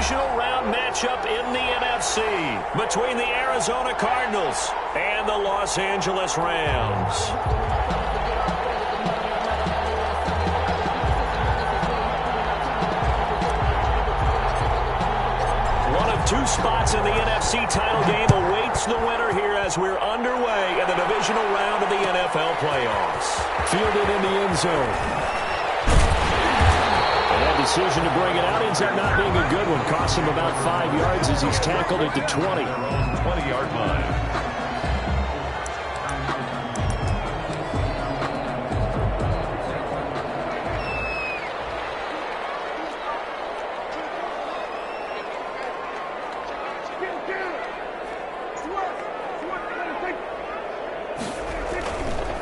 divisional round matchup in the NFC between the Arizona Cardinals and the Los Angeles Rams. One of two spots in the NFC title game awaits the winner here as we're underway in the divisional round of the NFL playoffs. Fielded in the end zone. That decision to bring it out ends up not being a good one. Cost him about 5 yards as he's tackled at the 20. 20-yard line.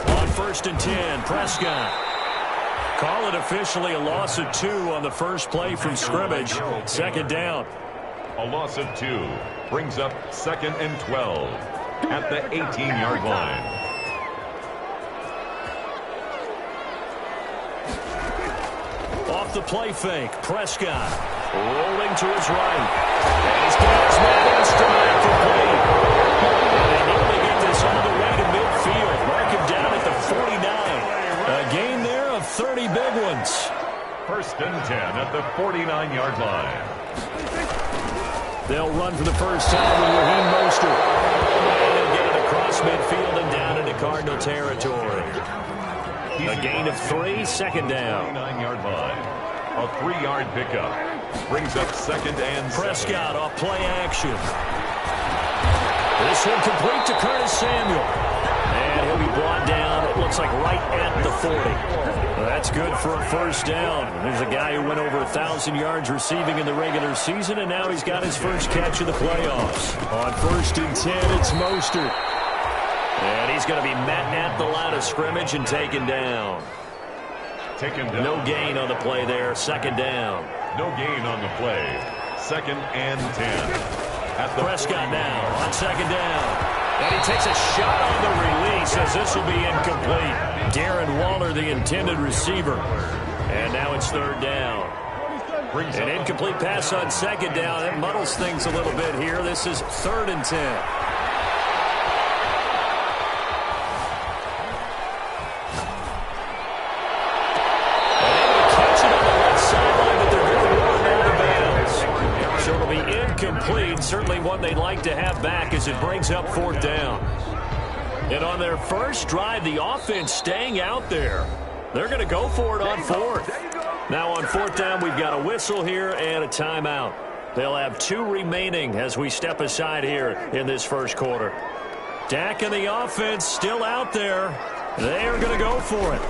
On 1st and 10, Prescott. Call it officially a loss of 2 on the first play from scrimmage. Second down. A loss of 2 brings up 2nd and 12 at the 18-yard line. Off the play fake, Prescott rolling to his right. And he's got his man in stride complete. They nearly get this all the way to midfield. Mark him down at the 49. A gain there of 30 big ones. 1st and 10 at the 49-yard line. They'll run for the first time with Raheem Mostert. And they'll get it across midfield and down into Cardinal territory. A gain of 3, second down. 49-yard line. A 3-yard pickup. Brings up 2nd and 7. Prescott off play action. This one complete to Curtis Samuel. And he'll be brought down, it looks like right at the 40. Well, that's good for a first down. There's a guy who went over 1,000 yards receiving in the regular season, and now he's got his first catch of the playoffs. On 1st and 10, it's Mostert. And he's going to be met at the line of scrimmage and taken down. No gain on the play there, second down. No gain on the play. 2nd and 10. At the Prescott now on second down. And he takes a shot on the release as this will be incomplete. Darren Waller, the intended receiver. And now it's third down. An incomplete pass on second down. That muddles things a little bit here. This is 3rd and 10. Incomplete, certainly one they'd like to have back as it brings up 4th down. And on their first drive, the offense staying out there. They're going to go for it on 4th. Now on 4th down, we've got a whistle here and a timeout. They'll have 2 remaining as we step aside here in this first quarter. Dak and the offense still out there. They are going to go for it.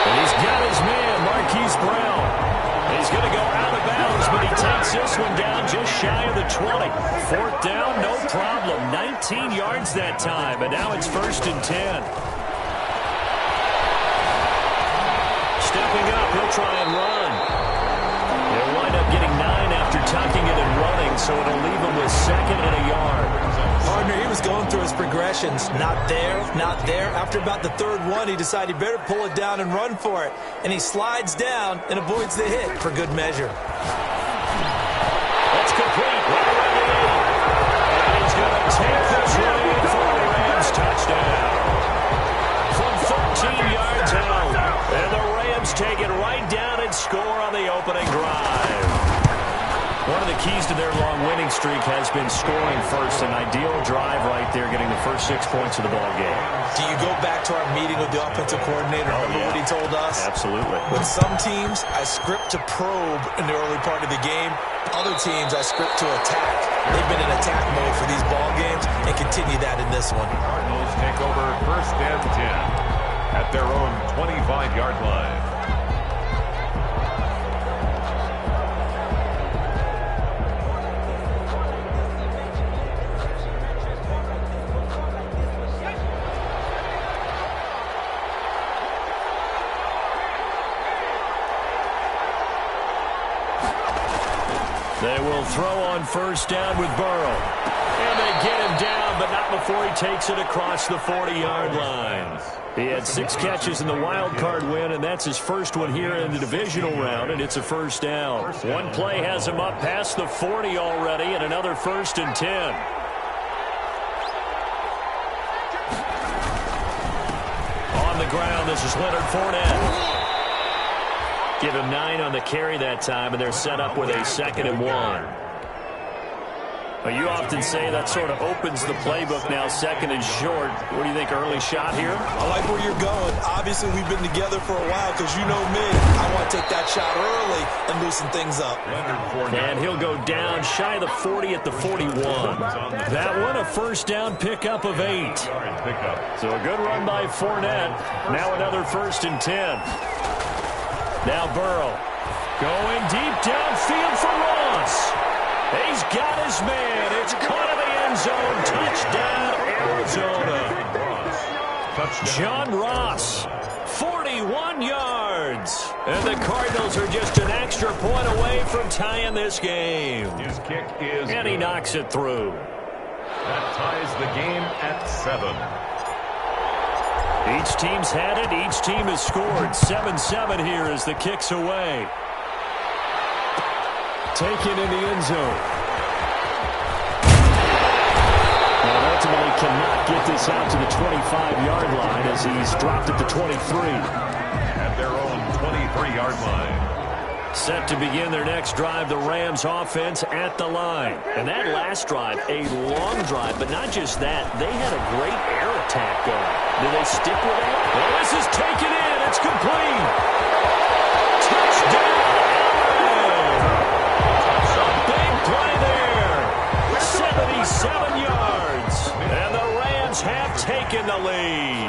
And he's got his man, Marquise Brown. He's going to go out of bounds, but he takes this one down just shy of the 20. 4th down, no problem. 19 yards that time, and now it's 1st and 10. Stepping up, he'll try and run. They'll wind up getting 9 after tucking it and running, so it'll leave him with 2nd and a yard. Partner, he was going through his progressions. Not there, not there. After about the 3rd one, he decided he better pull it down and run for it. And he slides down and avoids the hit for good measure. That's complete. Right around the 8. And he's going to take this one in for a Rams touchdown. From 13 yards out. And the Rams take it right down and score on the opening drive. One of the keys to their long winning streak has been scoring first. An ideal drive right there, getting the first 6 points of the ball game. Do you go back to our meeting with the offensive coordinator? Remember what he told us? Absolutely. With some teams, I script to probe in the early part of the game. Other teams, I script to attack. They've been in attack mode for these ball games and continue that in this one. Cardinals take over 1st and 10 at their own 25-yard line. They will throw on first down with Burrow. And they get him down, but not before he takes it across the 40-yard line. He had 6 catches in the wild card win, and that's his first one here in the divisional round, and it's a first down. One play has him up past the 40 already, and another 1st and 10. On the ground, this is Leonard Fournette. Give him 9 on the carry that time, and they're set up with a 2nd and 1. You often say that sort of opens the playbook now, 2nd and short. What do you think, early shot here? I like where you're going. Obviously, we've been together for a while because you know me. I want to take that shot early and loosen things up. And he'll go down shy of the 40 at the 41. That one, a first down pickup of 8. So a good run by Fournette. Now another 1st and 10. Now Burrow going deep downfield for Ross. He's got his man. It's caught in the end zone. Touchdown, Arizona. John Ross, 41 yards. And the Cardinals are just an extra point away from tying this game. His kick is and he knocks it through. That ties the game at 7. Each team's had it. Each team has scored. 7-7 here as the kick's away. Taken in the end zone. And ultimately cannot get this out to the 25-yard line as he's dropped at the 23. At their own 23-yard line. Set to begin their next drive, the Rams offense at the line. And that last drive, a long drive, but not just that. They had a great air attack going. Do they stick with it? Well, this is taken in. It's complete. Touchdown, Allen. Big play there. 77 yards. And the Rams have taken the lead.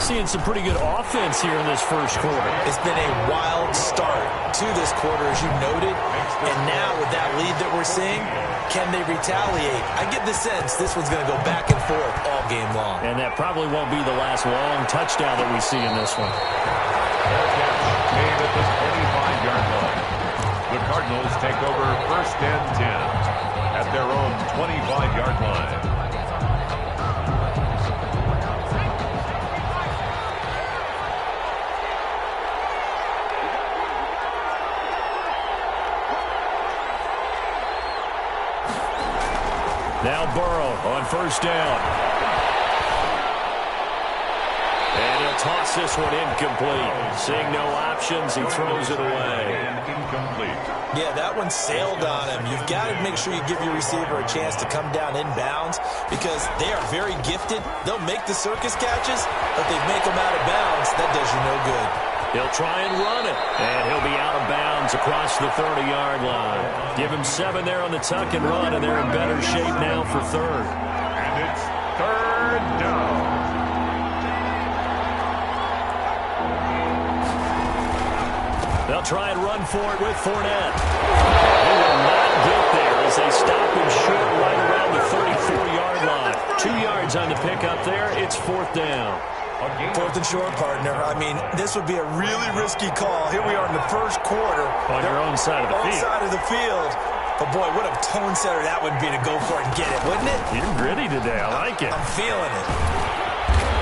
Seeing some pretty good offense here in this first quarter. It's been a wild start to this quarter, as you noted. And now with that lead that we're seeing, can they retaliate? I get the sense this one's going to go back and forth all game long. And that probably won't be the last long touchdown that we see in this one. Made at the 25-yard line. The Cardinals take over 1st and 10 at their own 25-yard line. Now Burrow on first down. And he'll toss this one incomplete. Seeing no options, he throws it away. Incomplete. Yeah, that one sailed on him. You've got to make sure you give your receiver a chance to come down inbounds because they are very gifted. They'll make the circus catches, but they make them out of bounds. That does you no good. He'll try and run it, and he'll be out of bounds across the 30-yard line. Give him 7 there on the tuck and run, and they're in better shape now for 3rd. And it's 3rd down. They'll try and run for it with Fournette. He will not get there as they stop him short right around the 34-yard line. 2 yards on the pickup there. It's 4th down. 4th and short, partner. I mean, this would be a really risky call. Here we are in the first quarter. On your own side of the field. Side of the field. But, boy, what a tone setter that would be to go for it and get it, wouldn't it? You're gritty today. I like it. I'm feeling it.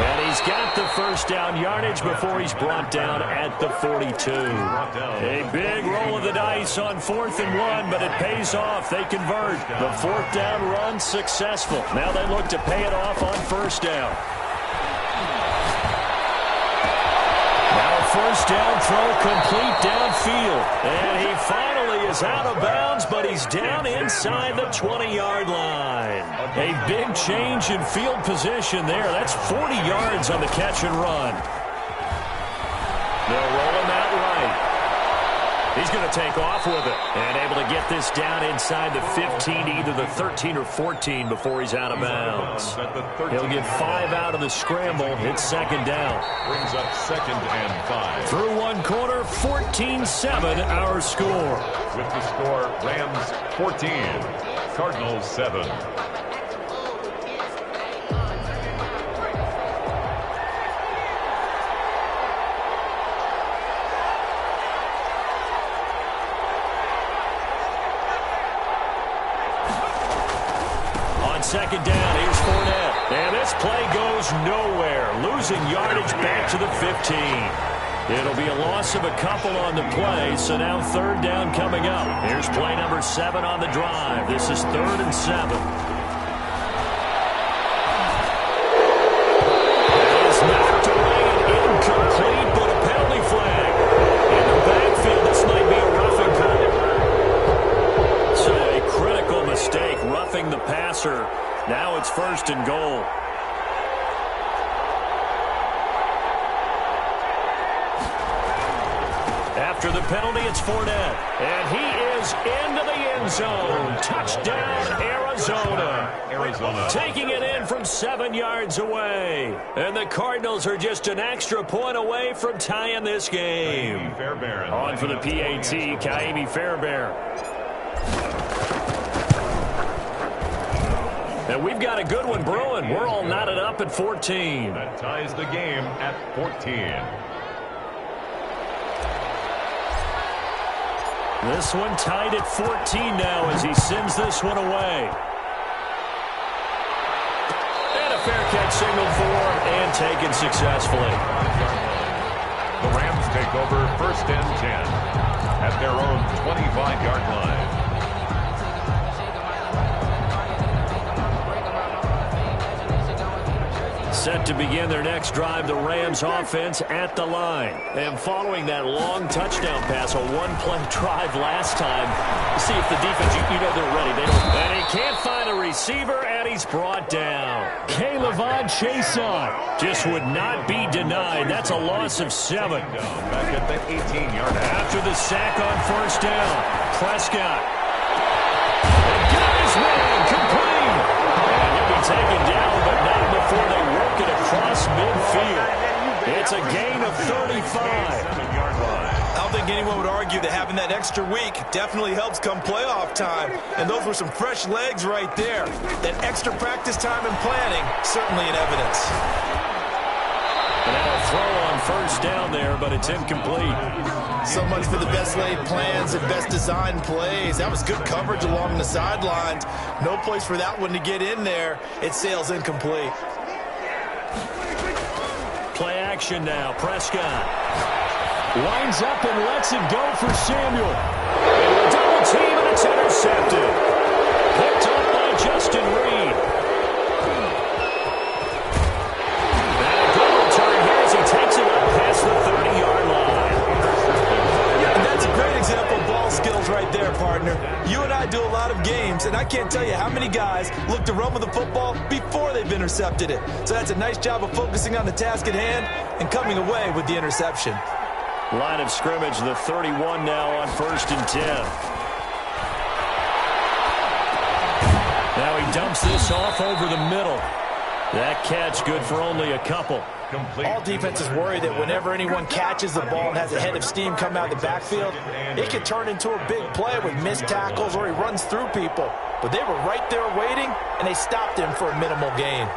And he's got the first down yardage before he's brought down at the 42. A big roll of the dice on 4th and 1, but it pays off. They convert. The 4th down run successful. Now they look to pay it off on first down. First down throw complete downfield. And he finally is out of bounds, but he's down inside the 20-yard line. A big change in field position there. That's 40 yards on the catch and run. They'll roll him out right. He's going to take off with it. And able to get this down inside the 15, either the 13 or 14 before he's out of bounds. He'll get 5 out of the scramble. It's 2nd down. Brings up 2nd and 5. Through one quarter, 14-7 our score. With the score, Rams 14, Cardinals 7. second down. Here's Fournette. And this play goes nowhere. Losing yardage back to the 15. It'll be a loss of a couple on the play, so now third down coming up. Here's play number 7 on the drive. This is 3rd and 7. That is knocked away and incomplete, but a penalty flag. In the backfield, this might be a roughing call. So a critical mistake, roughing the passer. Now it's 1st and goal. After the penalty, it's Fournette. And he is into the end zone. Touchdown, Arizona. Taking it in from 7 yards away. And the Cardinals are just an extra point away from tying this game. On for the PAT, Ka'imi Fairbairn. And we've got a good one brewing. We're all knotted up at 14. That ties the game at 14. This one tied at 14 now as he sends this one away. And a fair catch signaled for and taken successfully. The Rams take over 1st and 10 at their own 25-yard line. Set to begin their next drive, the Rams offense at the line. And following that long touchdown pass, a one-play drive last time, see if the defense, you know they're ready. And he can't find a receiver, and he's brought down. K'Lavon Chaisson just would not be denied. That's a loss of 7. Back at the 18-yard After the sack on 1st down, Prescott. And got his man complete. And he'll be taken down, but not before they work it across midfield. It's a gain of 35. I don't think anyone would argue that having that extra week definitely helps come playoff time. And those were some fresh legs right there. That extra practice time and planning, certainly in evidence. And now a throw on 1st down there, but it's incomplete. So much for the best laid plans and best designed plays. That was good coverage along the sidelines. No place for that one to get in there. It sails incomplete. Play action now. Prescott winds up and lets it go for Samuel. And a double team, and it's intercepted. Picked up by Justin Reed. And a good return here as he takes it up past the 30-yard line. And that's a great example of ball skills right there, partner. You and I do a lot of games, and I can't tell you how many guys look to run with the football before they've intercepted it. So that's a nice job of focusing on the task at hand and coming away with the interception. Line of scrimmage, the 31 now on 1st and 10. Now he dumps this off over the middle. That catch good for only a couple. All defenses worry that whenever anyone catches the ball and has a head of steam come out of the backfield, it can turn into a big play with missed tackles or he runs through people. But they were right there waiting, and they stopped him for a minimal gain.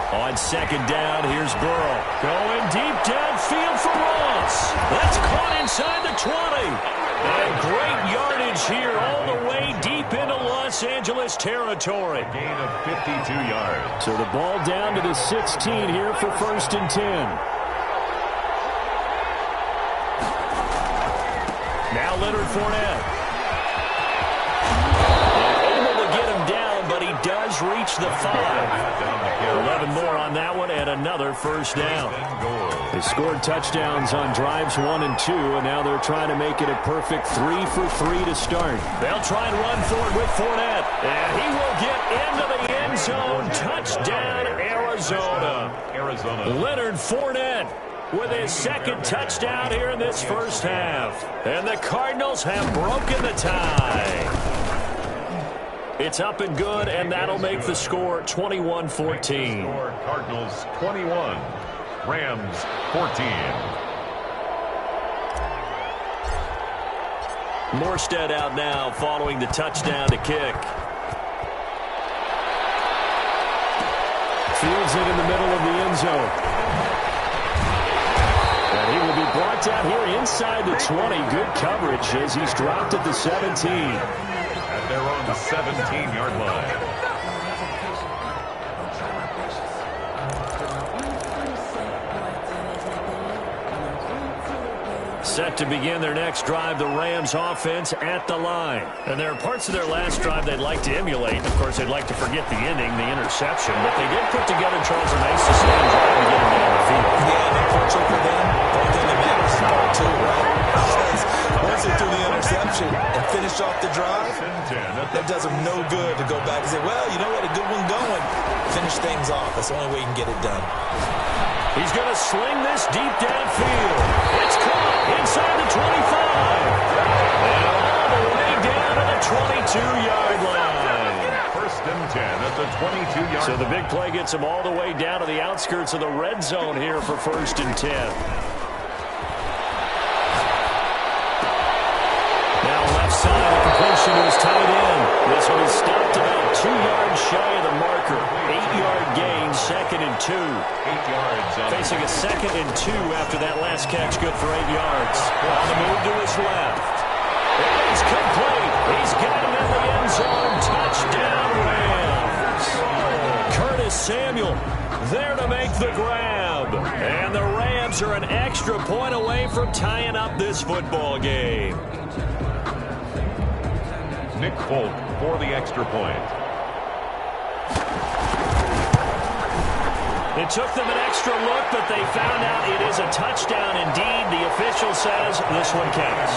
On 2nd down, here's Burrow. Going deep downfield for Ross. That's caught inside the 20. And great yardage here all the way deep into Los Angeles territory. Gain of 52 yards. So the ball down to the 16 here for 1st and 10. Now Leonard Fournette. Able to get him down, but he does reach the 5. 11 more on that one and another 1st down. They scored touchdowns on drives 1 and 2, and now they're trying to make it a perfect 3 for 3 to start. They'll try and run for it with Fournette, and he will get into the end zone. Touchdown, Arizona. Leonard Fournette with his 2nd touchdown here in this 1st half. And the Cardinals have broken the tie. It's up and good, and that'll make the score 21-14. Cardinals 21, Rams 14. Morstead out now following the touchdown to kick. Fields it in the middle of the end zone. And he will be brought down here inside the 20. Good coverage as he's dropped at the 17. At their own 17-yard line. Set to begin their next drive, the Rams offense at the line. And there are parts of their last drive they'd like to emulate. Of course, they'd like to forget the ending, the interception. But they did put together, Charles, a nice sustained drive to get him down the field. Yeah, and unfortunately for them, the only thing that matters is ball two, right? Because once they threw the interception and finished off the drive, that does them no good to go back and say, well, you know what, a good one going. Finish things off. That's the only way you can get it done. He's going to sling this deep downfield. It's caught inside the 25. And all the way down to the 22-yard line. First and 10 at the 22-yard line. So the big play gets him all the way down to the outskirts of the red zone here for first and 10. Now left side, the completion to his tight end. This one is stopped about 2 yards shy of the marker. 8-yard gain, second and 2. 8 yards. Facing a second and 2 after that last catch, good for 8 yards. On the move to his left. And he's complete. He's got him in the end zone. Touchdown, Rams. Curtis Samuel there to make the grab. And the Rams are an extra point away from tying up this football game. Nick Folk for the extra point. It took them an extra look, but they found out it is a touchdown indeed. The official says this one counts.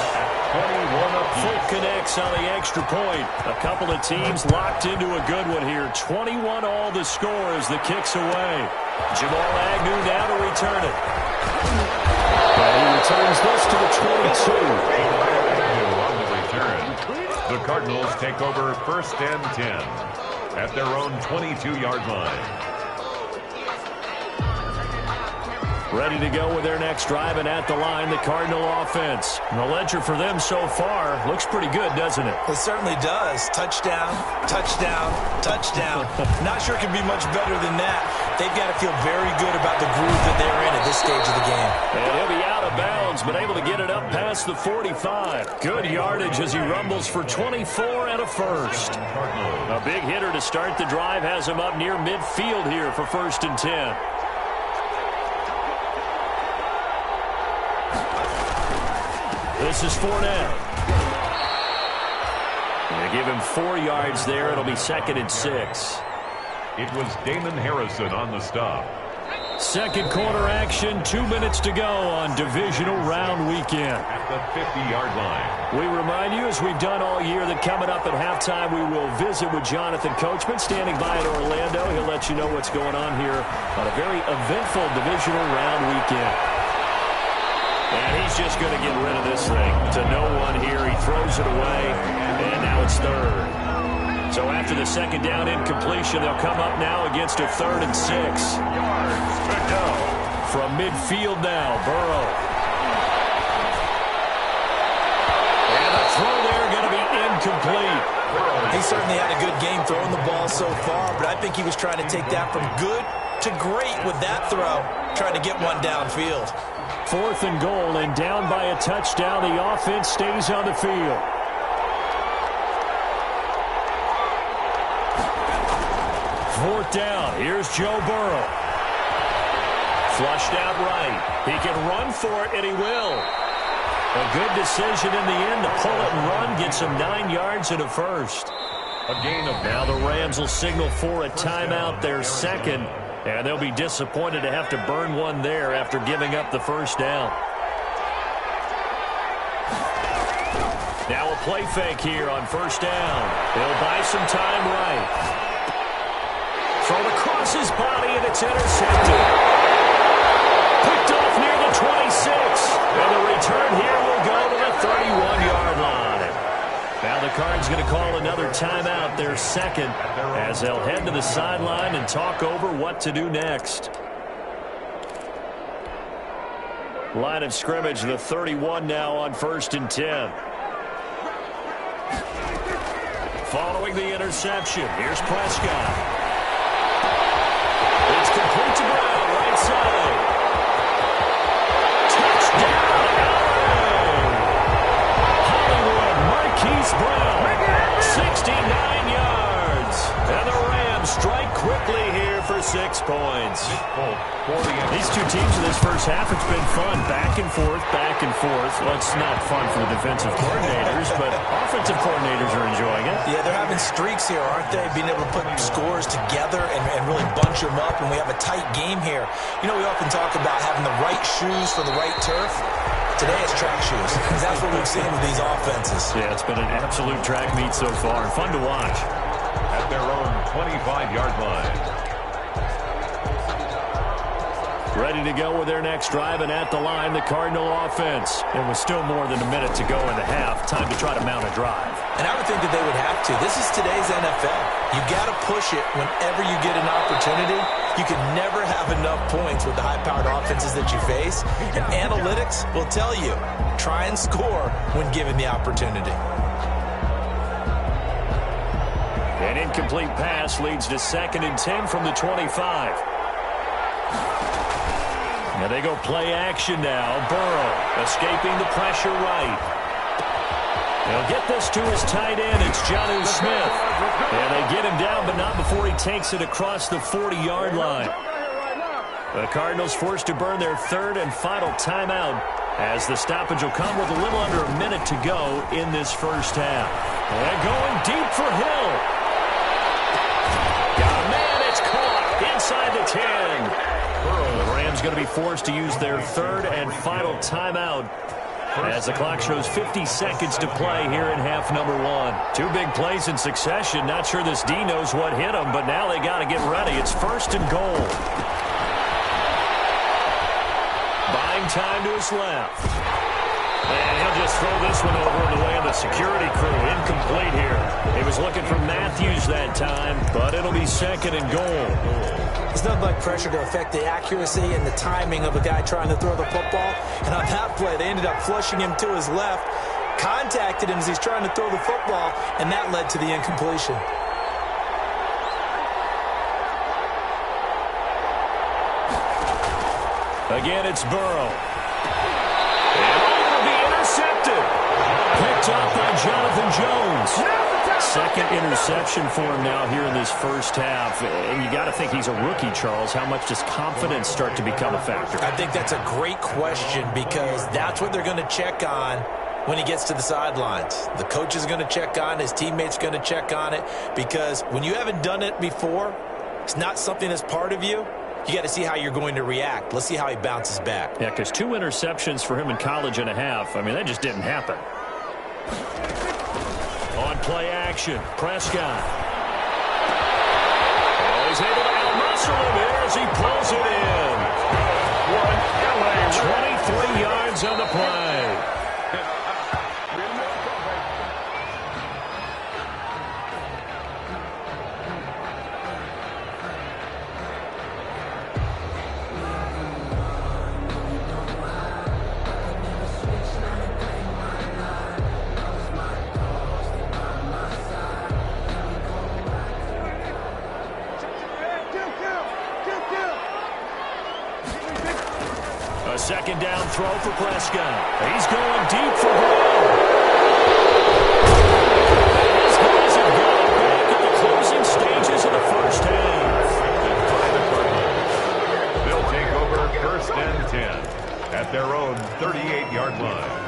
21 apiece. Folk connects on the extra point. A couple of teams locked into a good one here. 21 all the score as the kick's away. Jamal Agnew now to return it. And he returns this to the 22. On the return. The Cardinals take over first and 10 at their own 22-yard line. Ready to go with their next drive, and at the line, the Cardinal offense. And the ledger for them so far looks pretty good, doesn't it? It certainly does. Touchdown, touchdown, touchdown. Not sure it can be much better than that. They've got to feel very good about the groove that they're in at this stage of the game. And he'll be out of bounds, but able to get it up past the 45. Good yardage as he rumbles for 24 and a first. A big hitter to start the drive has him up near midfield here for first and 10. This is Fournette. They give him 4 yards there. It'll be second and 6. It was Damon Harrison on the stop. Second quarter action, 2 minutes to go on divisional round weekend. At the 50-yard line. We remind you, as we've done all year, that coming up at halftime, we will visit with Jonathan Coachman, standing by in Orlando. He'll let you know what's going on here on a very eventful divisional round weekend. And he's just going to get rid of this thing to no one here. He throws it away, and now it's third. So after the second down incompletion, they'll come up now against a third and 6. Yards to go. From midfield now, Burrow. And the throw there going to be incomplete. He certainly had a good game throwing the ball so far, but I think he was trying to take that from good to great with that throw, trying to get one downfield. Fourth and goal, and down by a touchdown. The offense stays on the field. Fourth down. Here's Joe Burrow. Flushed out right. He can run for it, and he will. A good decision in the end to pull it and run. Gets him 9 yards and a first. A gain of Now the Rams will signal for a timeout, their second. And they'll be disappointed to have to burn one there after giving up the first down. Now a play fake here on first down. They'll buy some time right. Thrown across his body, and it's intercepted. Picked off near the 26. And the return here will go to the 31-yard line. Now the Cards going to call another timeout, their second, as they'll head to the sideline and talk over what to do next. Line of scrimmage, the 31 now on first and 10. Following the interception, here's Prescott. It's complete to Brown, right side. Touchdown! there for 6 points. These two teams in this first half, it's been fun. Back and forth, back and forth. Well, it's not fun for the defensive coordinators, but offensive coordinators are enjoying it. Yeah, they're having streaks here, aren't they? Being able to put scores together and really bunch them up, and we have a tight game here. You know, we often talk about having the right shoes for the right turf. Today it's track shoes. That's what we've seen with these offenses. Yeah, it's been an absolute track meet so far. Fun to watch. At their own 25-yard line. Ready to go with their next drive, and at the line, the Cardinal offense. And with still more than a minute to go in the half, time to try to mount a drive. And I would think that they would have to. This is today's NFL. You got to push it whenever you get an opportunity. You can never have enough points with the high-powered offenses that you face. And analytics will tell you, try and score when given the opportunity. An incomplete pass leads to 2nd and 10 from the 25. Now they go play action now. Burrow escaping the pressure right. They'll get this to his tight end. It's Jonnu Smith. And they get him down, but not before he takes it across the 40-yard line. The Cardinals forced to burn their 3rd and final timeout as the stoppage will come with a little under a minute to go in this first half. And going deep for Hill. Got a man, it's caught inside the 10. The Rams going to be forced to use their 3rd and final timeout as the clock shows 50 seconds to play here in half number 1. 2 big plays in succession. Not sure this D knows what hit him, but now they got to get ready. It's 1st and goal. Buying time to his left. And he'll just throw this one over in the way of the security crew. Incomplete here. He was looking for Matthews that time, but it'll be 2nd and goal. It's nothing like pressure to affect the accuracy and the timing of a guy trying to throw the football. And on that play, they ended up flushing him to his left, contacted him as he's trying to throw the football, and that led to the incompletion. Again, it's Burrow. And be intercepted. Picked off by Jonathan Jones. 2nd interception for him now here in this first half. And you got to think he's a rookie, Charles. How much does confidence start to become a factor? I think that's a great question because that's what they're going to check on when he gets to the sidelines. The coach is going to check on it. His teammates going to check on it because when you haven't done it before, it's not something that's part of you. You got to see how you're going to react. Let's see how he bounces back. Yeah, because 2 interceptions for him in college and a half. I mean, that just didn't happen. On play action, Prescott. Oh, he's able to out-muscle him here as he pulls it in. 23 yards on the play. A 2nd down throw for Prescott. He's going deep for Hill. These guys have got back in the closing stages of the first half. They'll take over 1st and 10 at their own 38-yard line.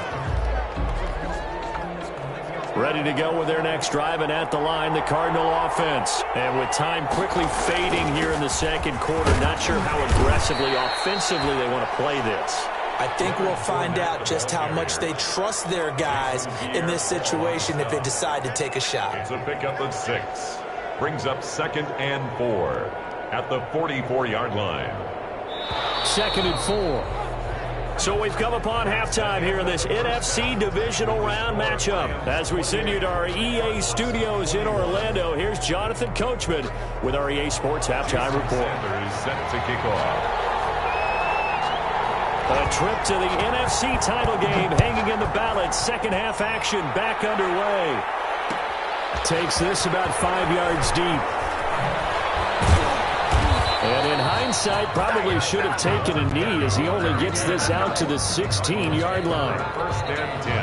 Ready to go with their next drive, and at the line, the Cardinal offense. And with time quickly fading here in the 2nd quarter, not sure how aggressively, offensively they want to play this. I think we'll find out just how much they trust their guys in this situation if they decide to take a shot. It's a pickup of 6. Brings up 2nd and 4 at the 44-yard line. 2nd and 4. So we've come upon halftime here in this NFC divisional round matchup. As we send you to our EA studios in Orlando, here's Jonathan Coachman with our EA Sports Halftime Report. Sanders set to kick off. A trip to the NFC title game hanging in the balance. 2nd half action back underway. Takes this about 5 yards deep. And in hindsight, probably should have taken a knee as he only gets this out to the 16-yard line. 1st and 10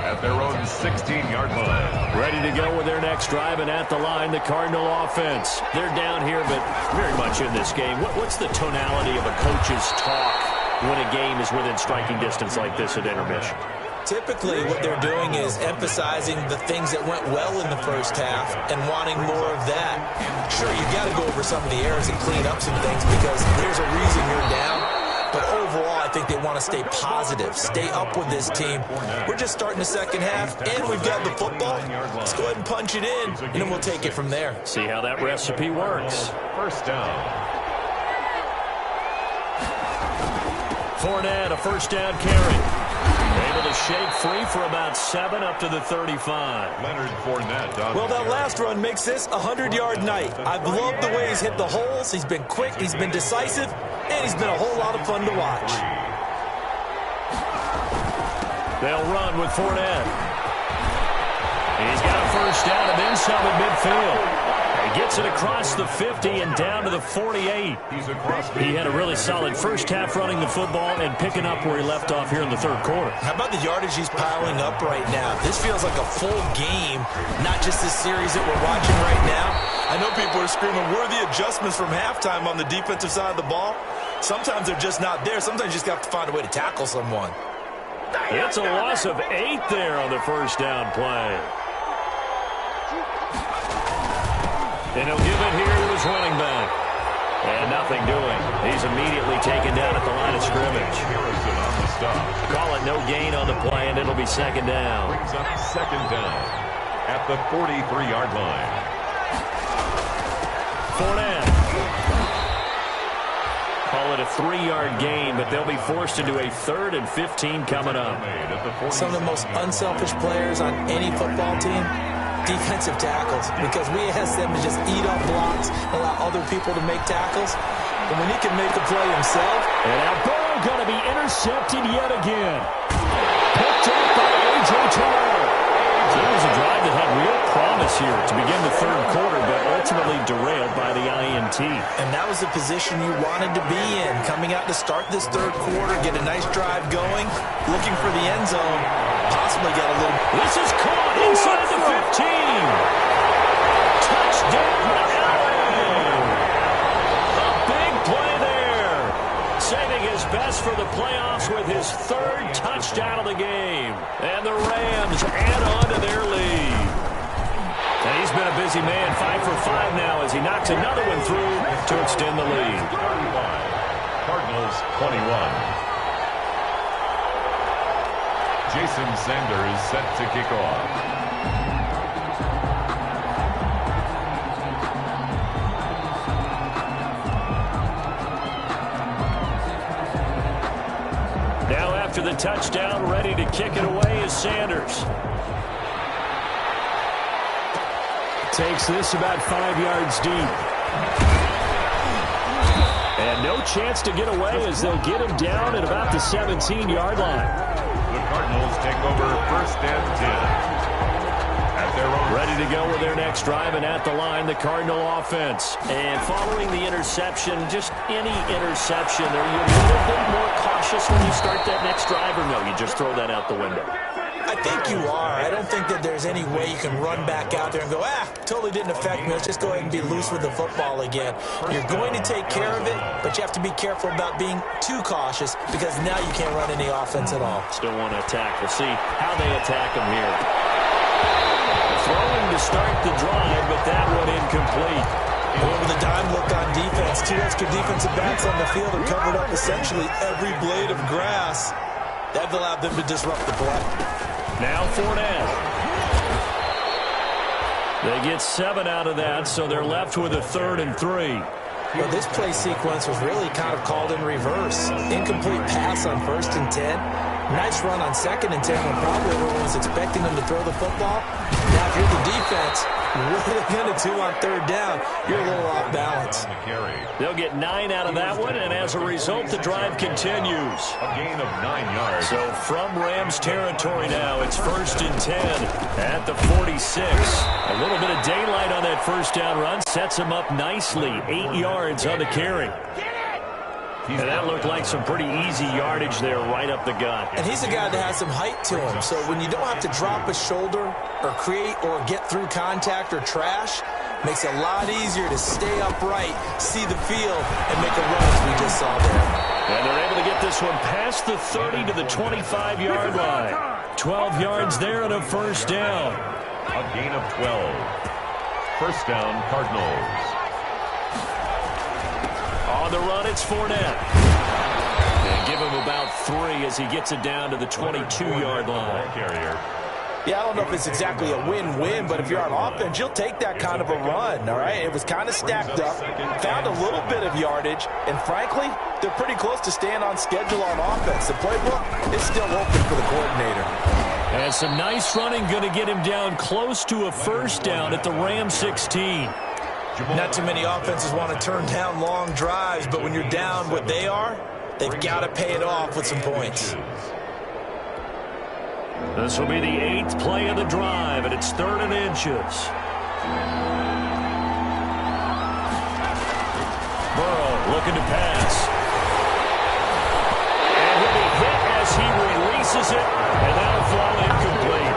at at their own 16-yard line. Ready to go with their next drive, and at the line, the Cardinal offense. They're down here, but very much in this game. What's the tonality of a coach's talk when a game is within striking distance like this at intermission? Typically, what they're doing is emphasizing the things that went well in the first half and wanting more of that. Sure, you got to go over some of the errors and clean up some things because there's a reason you're down. But overall, I think they want to stay positive, stay up with this team. We're just starting the second half, and we've got the football. Let's go ahead and punch it in, and then we'll take it from there. See how that recipe works. First down. Fournette, a first down carry. Able to shake free for about 7 up to the 35. Leonard Fournette. Well, that last run makes this a 100-yard night. I've loved the way he's hit the holes. He's been quick, he's been decisive, and he's been a whole lot of fun to watch. They'll run with Fournette. He's got a first down and then some at midfield. He gets it across the 50 and down to the 48. He had a really solid first half running the football and picking up where he left off here in the third quarter. How about the yardage he's piling up right now? This feels like a full game, not just this series that we're watching right now. I know people are screaming, worthy adjustments from halftime on the defensive side of the ball. Sometimes they're just not there. Sometimes you just have to find a way to tackle someone. It's a loss of 8 there on the first down play. And he'll give it here to his running back. And nothing doing. He's immediately taken down at the line of scrimmage. Harrison on the stop. Call it no gain on the play, and it'll be second down. Brings up second down at the 43-yard line. Fournette. Call it a 3-yard gain, but they'll be forced into a 3rd and 15 coming up. Some of the most unselfish players on any football team, defensive tackles, because we ask them to just eat up blocks, allow other people to make tackles. But when he can make a play himself. And now ball going to be intercepted yet again. Picked up by A.J. Terrell. It was a drive that had real promise here to begin the third quarter, but ultimately derailed by the INT. And that was the position you wanted to be in, coming out to start this third quarter, get a nice drive going, looking for the end zone, possibly get a little... This is caught inside the 15. Touchdown, Allen. A big play there. Saving his best for the playoffs with his 3rd touchdown of the game. And the Rams add on to their lead. And he's been a busy man, 5 for 5 now as he knocks another one through to extend the lead. Cardinals 21. Jason Sanders set to kick off. Now after the touchdown, ready to kick it away is Sanders. Takes this about 5 yards deep. And no chance to get away as they'll get him down at about the 17-yard line. The Cardinals take over 1st and 10. At their own. Ready to go with their next drive, and at the line, the Cardinal offense. And following the interception, just any interception, are you a little bit more cautious when you start that next drive, or no, you just throw that out the window? I think you are. I don't think that there's any way you can run back out there and go, totally didn't affect me. Let's just go ahead and be loose with the football again. You're going to take care of it, but you have to be careful about being too cautious because now you can't run any offense at all. Still want to attack. We'll see how they attack him here. Throwing to start the drive, but that one incomplete. With a dime look on defense, 2 extra defensive backs on the field and covered up essentially every blade of grass. That allowed them to disrupt the play. Now Fournette. They get 7 out of that, so they're left with a 3rd and 3. Well, this play sequence was really kind of called in reverse. Incomplete pass on 1st and 10. Nice run on 2nd and 10 when probably everyone was expecting them to throw the football. Now, if you're the defense, what are they going to do on 3rd down? You're a little off balance. They'll get 9 out of that one, and as a result, the drive continues. A gain of 9 yards. So from Rams territory now, it's 1st and 10 at the 46. A little bit of daylight on that first down run sets him up nicely. 8 yards on the carry. And that looked like some pretty easy yardage there right up the gut. And he's a guy that has some height to him. So when you don't have to drop a shoulder or create or get through contact or trash, makes it a lot easier to stay upright, see the field, and make a run as we just saw there. And they're able to get this one past the 30 to the 25-yard line. 12 yards there and a first down. A gain of 12. First down, Cardinals. On the run, it's Fournette. And give him about 3 as he gets it down to the 22-yard line. Carrier. Yeah, I don't know if it's exactly a win-win, but if you're on offense, you'll take that kind of a run, all right? It was kind of stacked up, found a little bit of yardage, and frankly, they're pretty close to staying on schedule on offense. The playbook is still open for the coordinator. And some nice running going to get him down close to a first down at the Ram 16. Not too many offenses want to turn down long drives, but when you're down what they are, they've got to pay it off with some points. This will be the 8th play of the drive, and it's 3rd and inches. Burrow looking to pass. And he'll be hit as he releases it, and that'll fall incomplete.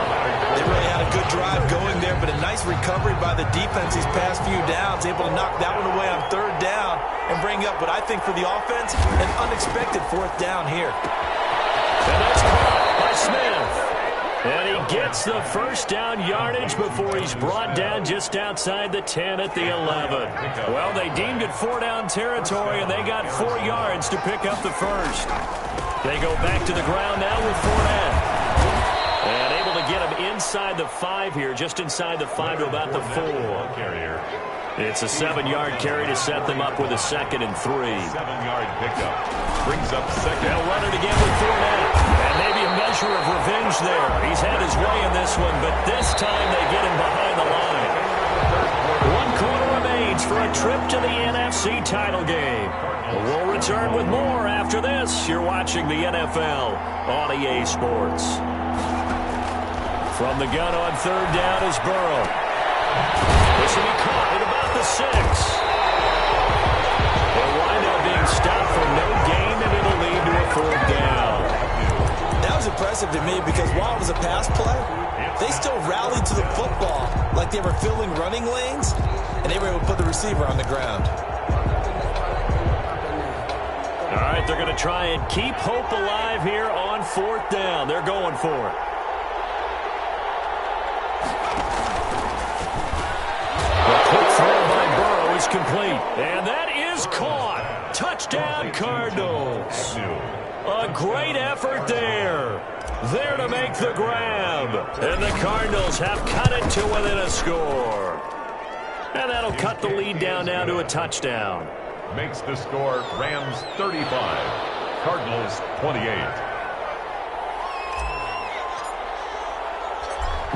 They really had a good drive going there, but a nice recovery by the defense these past few downs, able to knock that one away on 3rd down and bring up what I think for the offense, an unexpected 4th down here. And that's caught by Smith. And he gets the first down yardage before he's brought down just outside the 10 at the 11. Well, they deemed it 4-down territory, and they got 4 yards to pick up the first. They go back to the ground now with Fournette. And able to get him inside the 5 here, just inside the 5 to about the 4. It's a 7-yard carry to set them up with a 2nd and 3. 7-yard pickup. Brings up second. They'll run it again with Fournette. And maybe a measure of revenge there. He's had his way in this one, but this time they get him behind the line. 1 quarter remains for a trip to the NFC title game. We'll return with more after this. You're watching the NFL on EA Sports. From the gun on 3rd down is Burrow. This will be caught at about the 6. They'll wind up being stopped for no gain, and it'll lead to a 4th down. That was impressive to me because while it was a pass play, they still rallied to the football like they were filling running lanes, and they were able to put the receiver on the ground. All right, they're going to try and keep hope alive here on 4th down. They're going for it. Is complete, and that is caught. Touchdown, Cardinals. A great effort there. There to make the grab. And the Cardinals have cut it to within a score. And that'll cut the lead down now to a touchdown. Makes the score Rams 35, Cardinals 28.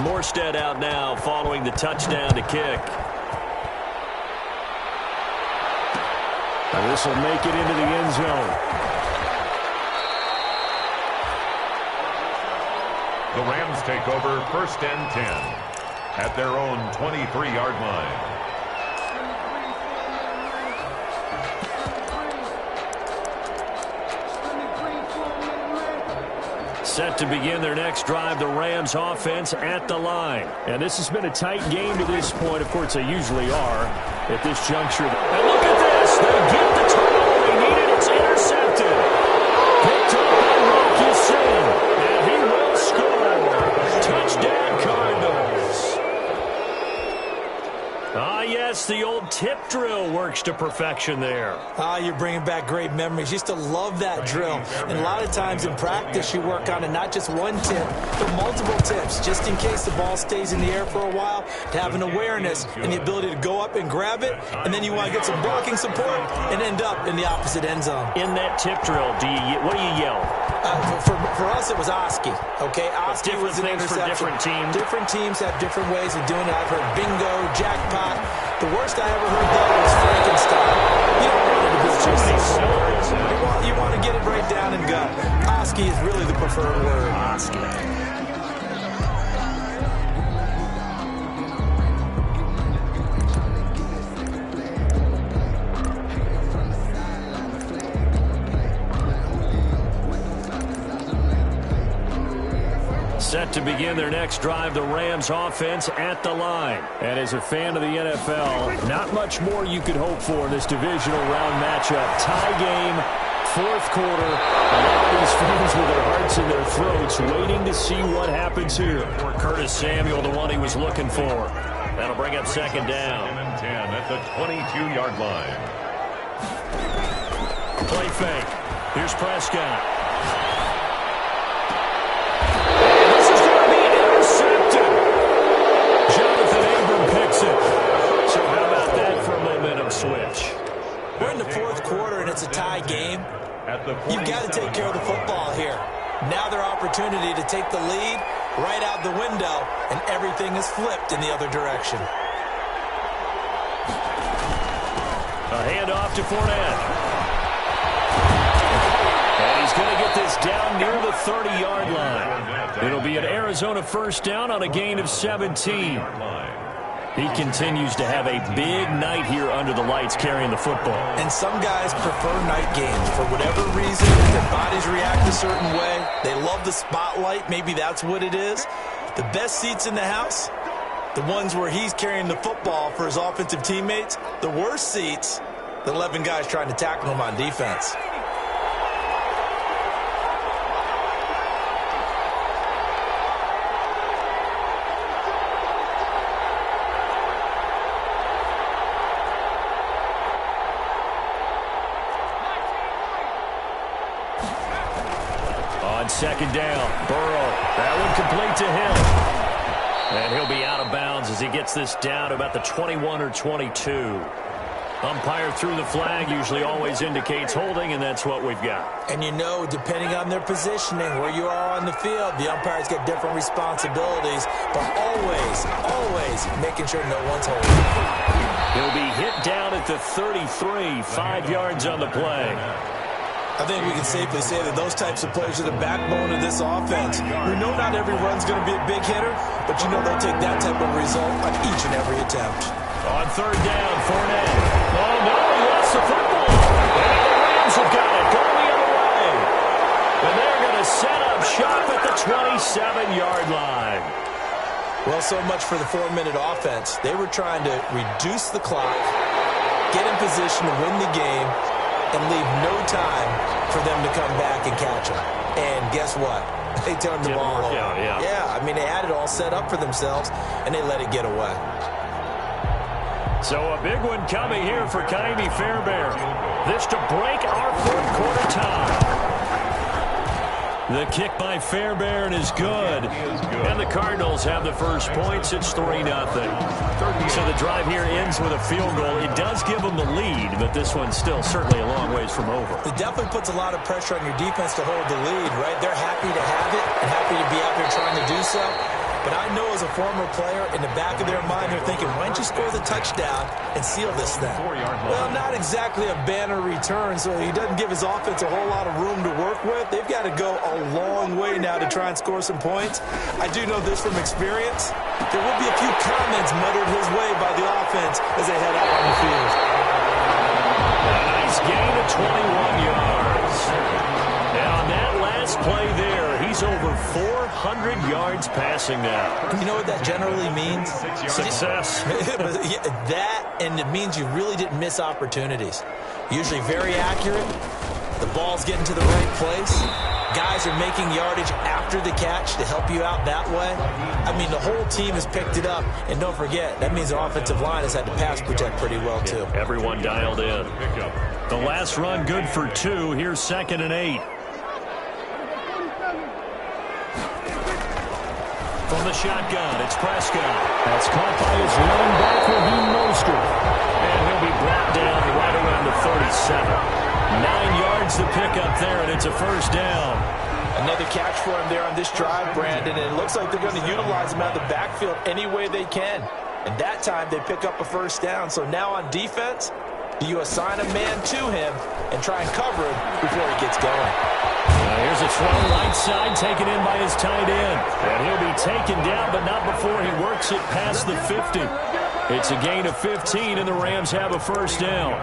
Morstead out now following the touchdown to kick. And this will make it into the end zone. The Rams take over 1st and 10 at their own 23-yard line. Set to begin their next drive, the Rams offense at the line. And this has been a tight game to this point. Of course, they usually are at this juncture. And look at this. They get the turnover they needed. It's intercepted. Picked up by Rocky Sin. And he will score. Touchdown, Cardinals. Ah, yes, the old tip drill works to perfection there. Ah, you're bringing back great memories. Used to love that drill. And a lot of times in practice, you work on it, not just one tip, but multiple tips, just in case the ball stays in the air for a while, to have an awareness and the ability to go up and grab it, and then you want to get some blocking support and end up in the opposite end zone. In that tip drill, what do you yell? For us, it was Oski. Okay, Oski was an interception. For different teams. Different teams have different ways of doing it. I've heard bingo, jackpot. The worst I ever heard, though, was Frankenstein. You don't want it to be too simple. You want to get it right down and gut. Oski is really the preferred word. Oski. to begin their next drive. The Rams offense at the line. And as a fan of the NFL, not much more you could hope for in this divisional round matchup. Tie game, fourth quarter. A lot of these fans with their hearts in their throats waiting to see what happens here. Curtis Samuel, the one he was looking for. That'll bring up second down. 10 at the 22-yard line. Play fake. Here's Prescott. So how about that for a momentum switch? We're in the fourth quarter, and it's a tie game. You've got to take care of the football here. Now their opportunity to take the lead right out the window, and everything is flipped in the other direction. A handoff to Fournette. And he's going to get this down near the 30-yard line. It'll be an Arizona first down on a gain of 17. He continues to have a big night here under the lights carrying the football. And some guys prefer night games. For whatever reason, their bodies react a certain way. They love the spotlight. Maybe that's what it is. The best seats in the house, the ones where he's carrying the football for his offensive teammates. The worst seats, the 11 guys trying to tackle him on defense. Second down, Burrow. That one complete to him. And he'll be out of bounds as he gets this down to about the 21 or 22. Umpire threw the flag, usually always indicates holding, and that's what we've got. And you know, depending on their positioning, where you are on the field, the umpires get different responsibilities, but always making sure no one's holding. He'll be hit down at the 33, 5 yards on the play. I think we can safely say that those types of plays are the backbone of this offense. We know not every run's going to be a big hitter, but you know they'll take that type of result on each and every attempt. On third down, Fournette. Oh, no, he lost the football. And the Rams have got it going the other way. And they're going to set up shop at the 27-yard line. Well, so much for the 4-minute offense. They were trying to reduce the clock, get in position to win the game, and leave no time for them to come back and catch them. And guess what? They turned the ball over. Yeah, I mean, they had it all set up for themselves, and they let it get away. So a big one coming here for Ka'imi Fairbairn. This to break our fourth quarter tie. The kick by Fairbairn is good. And the Cardinals have the first points. It's 3-0. So the drive here ends with a field goal. It does give them the lead, but this one's still certainly a long ways from over. It definitely puts a lot of pressure on your defense to hold the lead, right? They're happy to have it and happy to be out there trying to do so. But I know as a former player, in the back of their mind, they're thinking, why don't you score the touchdown and seal this thing? Well, not exactly a banner return, so he doesn't give his offense a whole lot of room to work with. They've got to go a long way now to try and score some points. I do know this from experience. There will be a few comments muttered his way by the offense as they head out on the field. A nice gain of 21 yards. And on that last play there, he's over 400 yards passing now. You know what that generally means? Success. That, and it means you really didn't miss opportunities. Usually very accurate. The ball's getting to the right place. Guys are making yardage after the catch to help you out that way. I mean, the whole team has picked it up. And don't forget, that means the offensive line has had to pass protect pretty well, too. Everyone dialed in. The last run good for 2. Here's 2nd and 8. From the shotgun, it's Prescott. That's caught by his running back, Raheem Mostert. And he'll be brought down right around the 37. 9 yards to pick up there, and it's a first down. Another catch for him there on this drive, Brandon, and it looks like they're going to utilize him out of the backfield any way they can. And that time, they pick up a first down. So now on defense, do you assign a man to him and try and cover him before he gets going? Here's a throw right side taken in by his tight end. And he'll be taken down, but not before he works it past the 50. It's a gain of 15, and the Rams have a first down.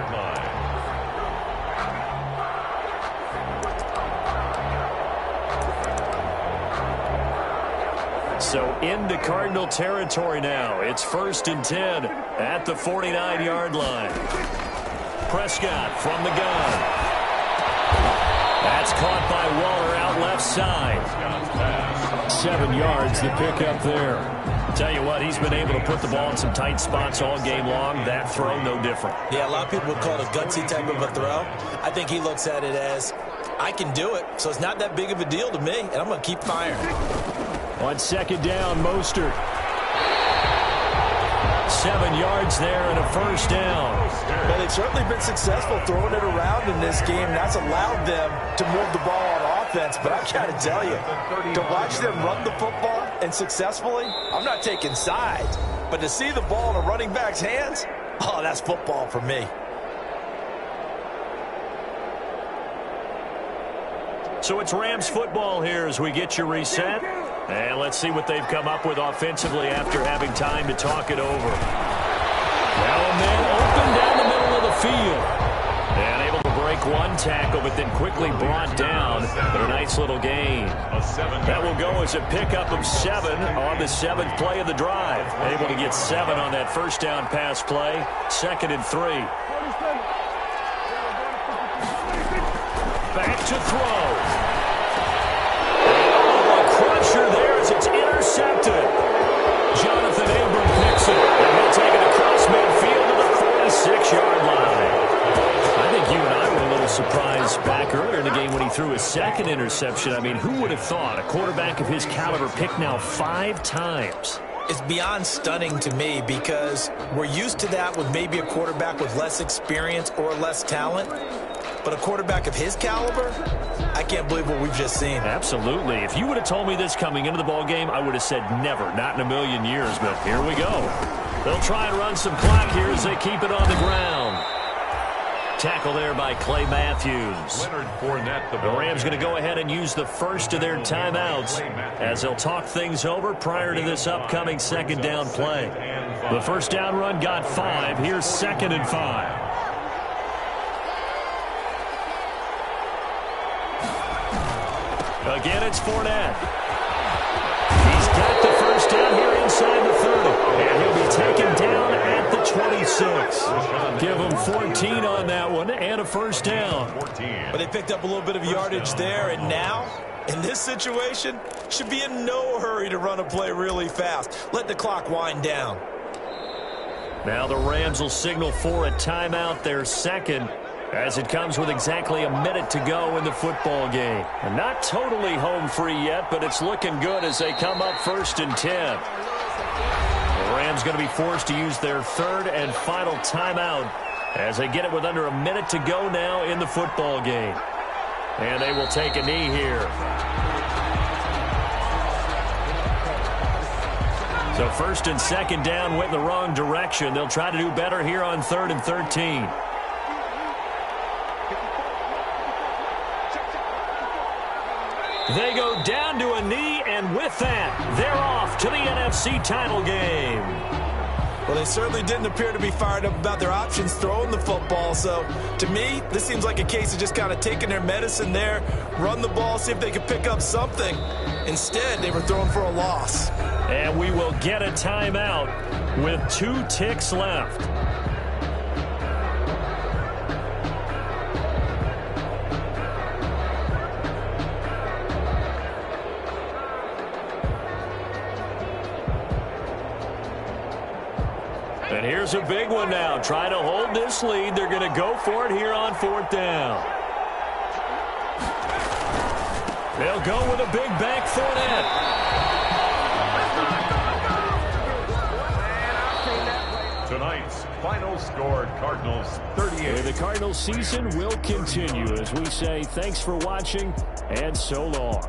So into Cardinal territory now. It's 1st and 10 at the 49-yard line. Prescott from the gun. That's caught by Waller out left side. 7 yards, the pickup there. Tell you what, he's been able to put the ball in some tight spots all game long. That throw, no different. Yeah, a lot of people would call it a gutsy type of a throw. I think he looks at it as, I can do it, so it's not that big of a deal to me, and I'm going to keep firing. On 2nd down, Mostert. 7 yards there and a 1st down. Well, they've certainly been successful throwing it around in this game. That's allowed them to move the ball on offense. But I got to tell you, to watch them run the football and successfully, I'm not taking sides. But to see the ball in a running back's hands, oh, that's football for me. So it's Rams football here as we get you reset. And let's see what they've come up with offensively after having time to talk it over. Now a man open down the middle of the field. And able to break one tackle, but then quickly brought down. But a nice little gain. That will go as a pickup of 7 on the 7th play of the drive. Able to get 7 on that 1st down pass play. 2nd and 3. Back to throw. There as it's intercepted. Jonathan Abram picks it, and he'll take it across midfield to the 46-yard line. I think you and I were a little surprised back earlier in the game when he threw his 2nd interception. I mean, who would have thought a quarterback of his caliber picked now 5 times? It's beyond stunning to me because we're used to that with maybe a quarterback with less experience or less talent. But a quarterback of his caliber, I can't believe what we've just seen. Absolutely. If you would have told me this coming into the ball game, I would have said never, not in a million years. But here we go. They'll try and run some clock here as they keep it on the ground. Tackle there by Clay Matthews. The Rams going to go ahead and use the first of their timeouts as they'll talk things over prior to this upcoming 2nd down play. The 1st down run got 5. Here's 2nd and 5. Again, it's Fournette. He's got the 1st down here inside the 30. And he'll be taken down at the 26. Give him 14 on that one and a 1st down. But they picked up a little bit of yardage there, and now, in this situation, should be in no hurry to run a play really fast. Let the clock wind down. Now the Rams will signal for a timeout, their 2nd. As it comes with exactly a minute to go in the football game. And not totally home free yet, but it's looking good as they come up 1st and 10. The Rams going to be forced to use their 3rd and final timeout as they get it with under a minute to go now in the football game. And they will take a knee here. So 1st and 2nd down went in the wrong direction. They'll try to do better here on 3rd and 13. They go down to a knee, and with that, they're off to the NFC title game. Well, they certainly didn't appear to be fired up about their options throwing the football. So, to me, this seems like a case of just kind of taking their medicine there, run the ball, see if they can pick up something. Instead, they were throwing for a loss. And we will get a timeout with 2 ticks left. And here's a big one now. Trying to hold this lead. They're going to go for it here on 4th down. They'll go with a big bank Fournette. Tonight's final score, Cardinals 38. And the Cardinals season will continue as we say thanks for watching and so long.